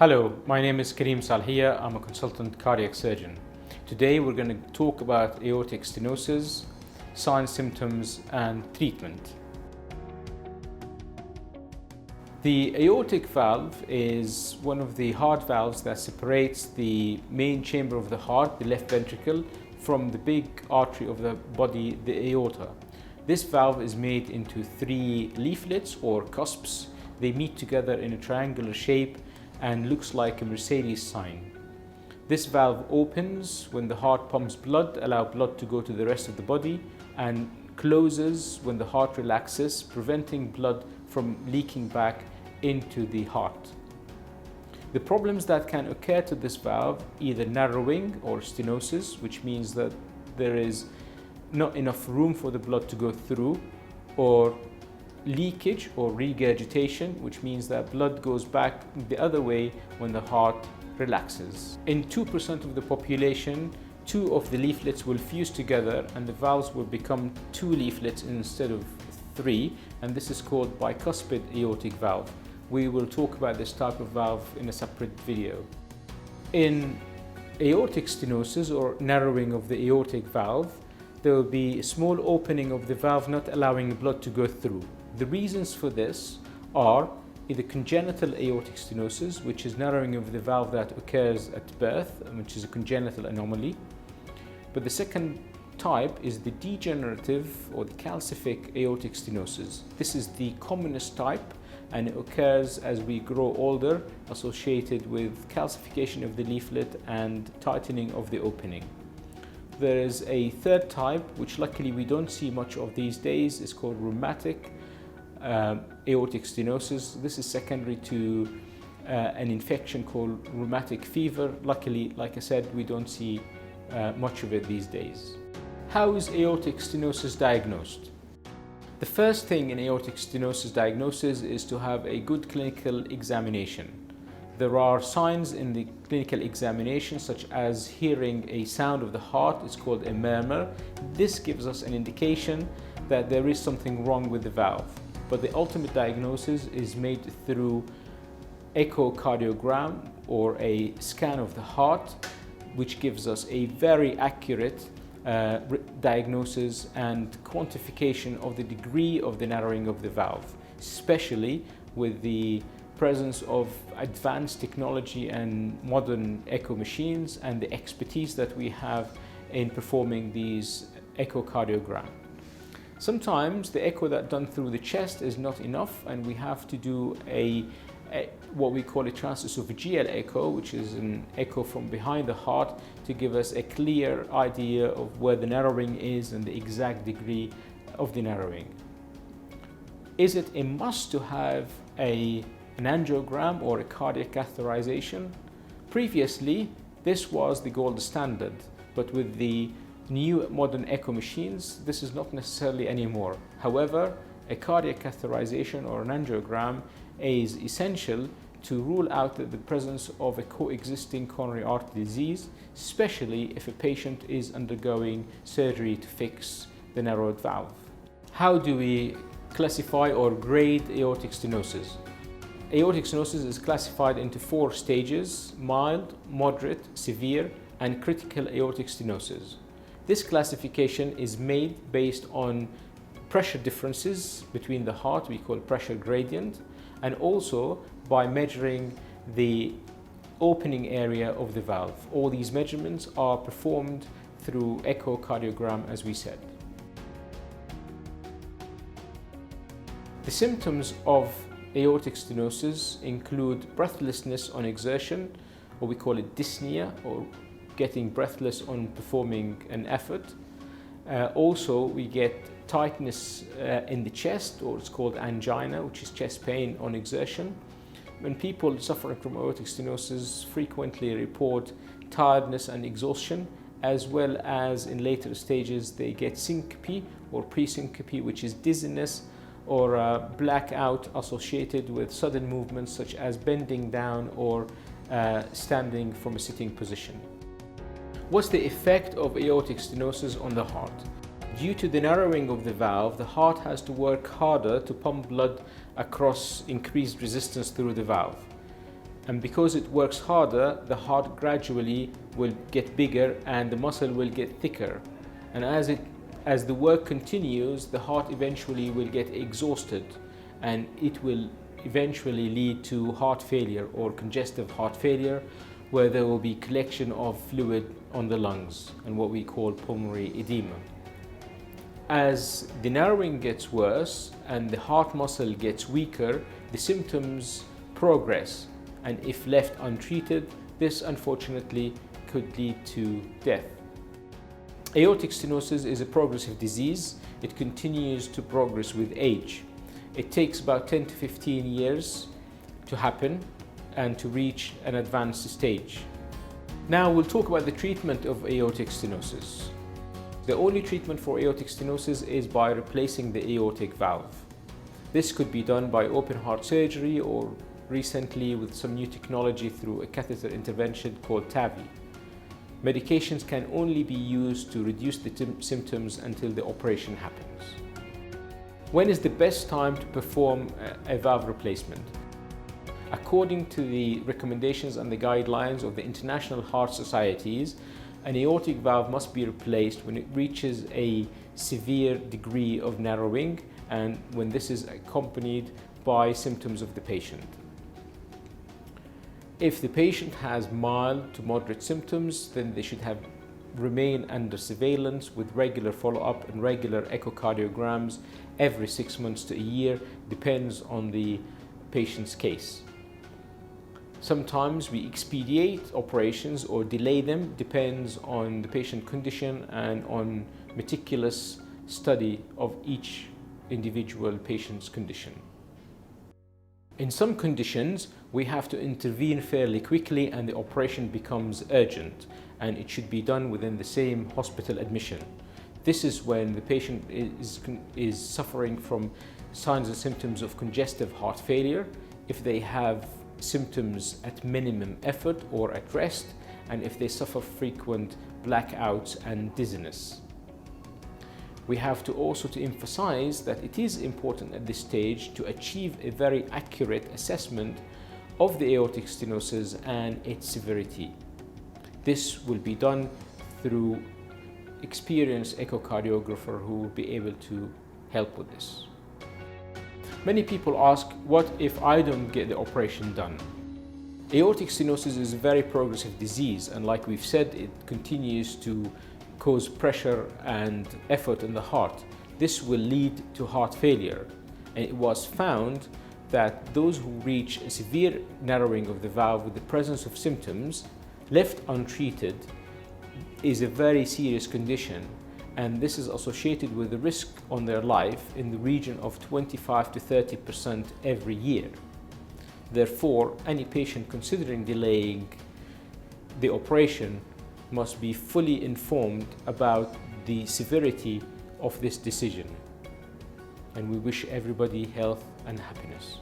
Hello, my name is Kareem Salhiyyah. I'm a consultant cardiac surgeon. Today we're going to talk about aortic stenosis, signs, symptoms, and treatment. The aortic valve is one of the heart valves that separates the main chamber of the heart, the left ventricle, from the big artery of the body, the aorta. This valve is made into three leaflets or cusps. They meet together in a triangular shape and looks like a Mercedes sign. This valve opens when the heart pumps blood, allow blood to go to the rest of the body, and closes when the heart relaxes, preventing blood from leaking back into the heart. The problems that can occur to this valve, either narrowing or stenosis, which means that there is not enough room for the blood to go through, or leakage or regurgitation, which means that blood goes back the other way when the heart relaxes. In 2% of the population, two of the leaflets will fuse together and the valves will become two leaflets instead of three, and this is called bicuspid aortic valve. We will talk about this type of valve in a separate video. In aortic stenosis or narrowing of the aortic valve, there will be a small opening of the valve not allowing blood to go through. The reasons for this are either congenital aortic stenosis, which is narrowing of the valve that occurs at birth, which is a congenital anomaly. But the second type is the degenerative or the calcific aortic stenosis. This is the commonest type and it occurs as we grow older, associated with calcification of the leaflet and tightening of the opening. There is a third type, which luckily we don't see much of these days. It's called rheumatic aortic stenosis. This is secondary to an infection called rheumatic fever. Luckily, like I said, we don't see much of it these days. How is aortic stenosis diagnosed? The first thing in aortic stenosis diagnosis is to have a good clinical examination. There are signs in the clinical examination such as hearing a sound of the heart. It's called a murmur. This gives us an indication that there is something wrong with the valve. But the ultimate diagnosis is made through echocardiogram or a scan of the heart, which gives us a very accurate diagnosis and quantification of the degree of the narrowing of the valve, especially with the presence of advanced technology and modern echo machines and the expertise that we have in performing these echocardiogram. Sometimes the echo that's done through the chest is not enough and we have to do what we call a transesophageal echo, which is an echo from behind the heart to give us a clear idea of where the narrowing is and the exact degree of the narrowing. Is it a must to have an angiogram or a cardiac catheterization? Previously, this was the gold standard, but with the new modern echo machines, this is not necessarily anymore. However, a cardiac catheterization or an angiogram is essential to rule out the presence of a coexisting coronary artery disease, especially if a patient is undergoing surgery to fix the narrowed valve. How do we classify or grade aortic stenosis? Aortic stenosis is classified into 4 stages: mild, moderate, severe, and critical aortic stenosis. This classification is made based on pressure differences between the heart, we call pressure gradient, and also by measuring the opening area of the valve. All these measurements are performed through echocardiogram, as we said. The symptoms of aortic stenosis include breathlessness on exertion, or we call it dyspnea, or getting breathless on performing an effort. Also, we get tightness in the chest, or it's called angina, which is chest pain on exertion. When people suffering from aortic stenosis frequently report tiredness and exhaustion, as well as in later stages they get syncope or presyncope, which is dizziness or blackout associated with sudden movements such as bending down or standing from a sitting position. What's the effect of aortic stenosis on the heart? Due to the narrowing of the valve, the heart has to work harder to pump blood across increased resistance through the valve. And because it works harder, the heart gradually will get bigger and the muscle will get thicker. And as the work continues, the heart eventually will get exhausted, and it will eventually lead to heart failure or congestive heart failure, where there will be collection of fluid on the lungs and what we call pulmonary edema. As the narrowing gets worse and the heart muscle gets weaker, the symptoms progress, and if left untreated, this unfortunately could lead to death. Aortic stenosis is a progressive disease. It continues to progress with age. It takes about 10 to 15 years to happen and to reach an advanced stage. Now we'll talk about the treatment of aortic stenosis. The only treatment for aortic stenosis is by replacing the aortic valve. This could be done by open heart surgery or recently with some new technology through a catheter intervention called TAVI. Medications can only be used to reduce the symptoms until the operation happens. When is the best time to perform a valve replacement? According to the recommendations and the guidelines of the international heart societies, an aortic valve must be replaced when it reaches a severe degree of narrowing and when this is accompanied by symptoms of the patient. If the patient has mild to moderate symptoms, then they should remain under surveillance with regular follow-up and regular echocardiograms every 6 months to a year, depends on the patient's case. Sometimes we expedite operations or delay them, depends on the patient condition and on meticulous study of each individual patient's condition. In some conditions, we have to intervene fairly quickly and the operation becomes urgent, and it should be done within the same hospital admission. This is when the patient is suffering from signs and symptoms of congestive heart failure, if they have symptoms at minimum effort or at rest, and if they suffer frequent blackouts and dizziness. We have to also emphasize that it is important at this stage to achieve a very accurate assessment of the aortic stenosis and its severity. This will be done through experienced echocardiographer who will be able to help with this. Many people ask, what if I don't get the operation done? Aortic stenosis is a very progressive disease, and like we've said, it continues to cause pressure and effort in the heart. This will lead to heart failure, and it was found that those who reach a severe narrowing of the valve with the presence of symptoms, left untreated, is a very serious condition, and this is associated with a risk on their life in the region of 25 to 30% every year. Therefore, any patient considering delaying the operation must be fully informed about the severity of this decision. And we wish everybody health and happiness.